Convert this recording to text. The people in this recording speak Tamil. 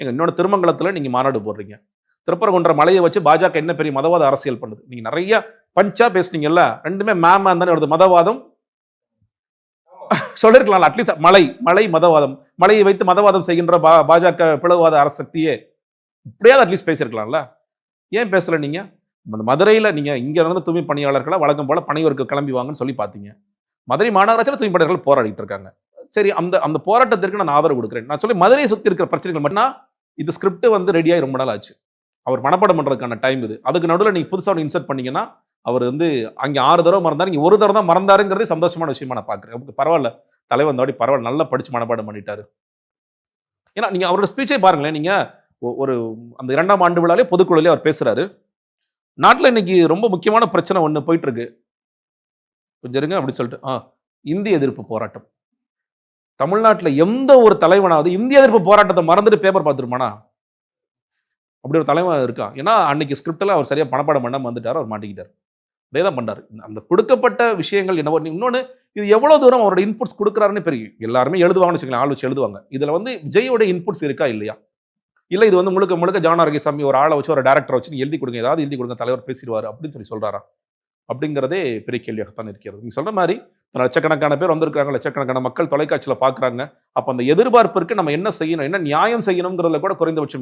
எங்க இன்னொன்று திருமங்கலத்தில் நீங்கள் மாநாடு போடுறீங்க. திருப்பரங்குன்ற மலையை வச்சு பாஜக என்ன பெரிய மதவாத அரசியல் பண்ணுது? நீங்கள் நிறைய பஞ்சா பேசுனீங்கல்ல, ரெண்டுமே மேம் தானே வருது. மதவாதம் சொல்லிருக்கலாம். அட்லீஸ்ட் மலை மதவாதம், மலையை வைத்து மதவாதம் செய்கின்ற பாஜக பிளவுவாத அரசக்தியே இப்படியாவது அட்லீஸ்ட் பேசியிருக்கலாம்ல. ஏன் பேசல நீங்க? அந்த மதுரையில் நீங்க இங்க இருந்து தூய்மை பணியாளர்களை வழக்கம் போல பணியோருக்கு கிளம்பி வாங்கன்னு சொல்லி பார்த்தீங்க. மதுரை மாநகராட்சியில் தூய்மை பணியாளர்கள் போராடிட்டு இருக்காங்க. சரி, அந்த அந்த போராட்டத்திற்கு நான் ஆதரவு கொடுக்கிறேன். நான் சொல்லி மதுரையை சுத்தி இருக்கிற பிரச்சனைகள் மட்டும் இது ஸ்கிரிப்ட் வந்து ரெடியாகி ரொம்ப நாள் ஆச்சு. அவர் மனப்பாடம் பண்றதுக்கான டைம் இது. அதுக்கு நடுவில் நீங்க புதுசா இன்சர்ட் பண்ணீங்கன்னா அவர் வந்து அங்கே 6 தடவை மறந்தாரு, இங்க ஒரு தடவை தான் மறந்தாருங்கிறதே சந்தோஷமான விஷயமா நான் பார்க்குறேன். பரவாயில்ல, தலைவர் இந்த வாட்டி பரவாயில்ல, நல்லா படிச்சு மனப்பாடம் பண்ணிட்டாரு. ஏன்னா நீங்க அவரோட ஸ்பீச்சே பாருங்களேன். நீங்க ஒரு அந்த 2ஆம் ஆண்டு விழாலே பொதுக்குழுலே அவர் பேசுறாரு. நாட்டில் இன்னைக்கு ரொம்ப முக்கியமான பிரச்சனை ஒன்று போயிட்டு இருக்கு. கொஞ்சம் இருங்க அப்படி சொல்லிட்டு இந்திய எதிர்ப்பு போராட்டம். தமிழ்நாட்டில் எந்த ஒரு தலைவனாவது இந்திய எதிர்ப்பு போராட்டத்தை மறந்துட்டு பேப்பர் பார்த்துருமானா? அப்படி ஒரு தலைவன் இருக்கா? ஏன்னா அன்னைக்கு ஸ்கிரிப்டில் அவர் சரியா பணப்பாடம் பண்ணாம வந்துட்டார், அவர் மாட்டிக்கிட்டார். அதே தான் பண்ணாரு. அந்த கொடுக்கப்பட்ட விஷயங்கள் என்னவோ இன்னொன்று, இது எவ்வளவு தூரம் அவரோட இன்புட்ஸ் கொடுக்குறாருன்னு பெரிய எல்லாருமே எழுதுவாங்கன்னு வச்சுக்கலாம், ஆள் வச்சு எழுதுவாங்க. இதுல வந்து விஜயோட இன்புட்ஸ் இருக்கா இல்லையா? இல்ல இது வந்து முழுக்க முழுக்க ஜான் ஆரோக்கியசாமி ஒரு ஆளை வச்சு ஒரு டைரக்டர் வச்சு நீங்க எழுதி கொடுங்க, ஏதாவது எழுதி கொடுங்க, தலைவர் பேசிடுவாரு அப்படின்னு சொல்லி சொல்றாரா? அப்படிங்கிறதே பெரிய கேள்வியாகத்தான் இருக்கிறது. நீங்க சொல்ற மாதிரி லட்சக்கணக்கான பேர் வந்திருக்காங்க, லட்சக்கணக்கான மக்கள் தொலைக்காட்சியில் பார்க்குறாங்க. அப்போ அந்த எதிர்பார்ப்பிற்கு நம்ம என்ன செய்யணும், என்ன நியாயம் செய்யணுங்கிறதுல கூட குறைந்தபட்சம்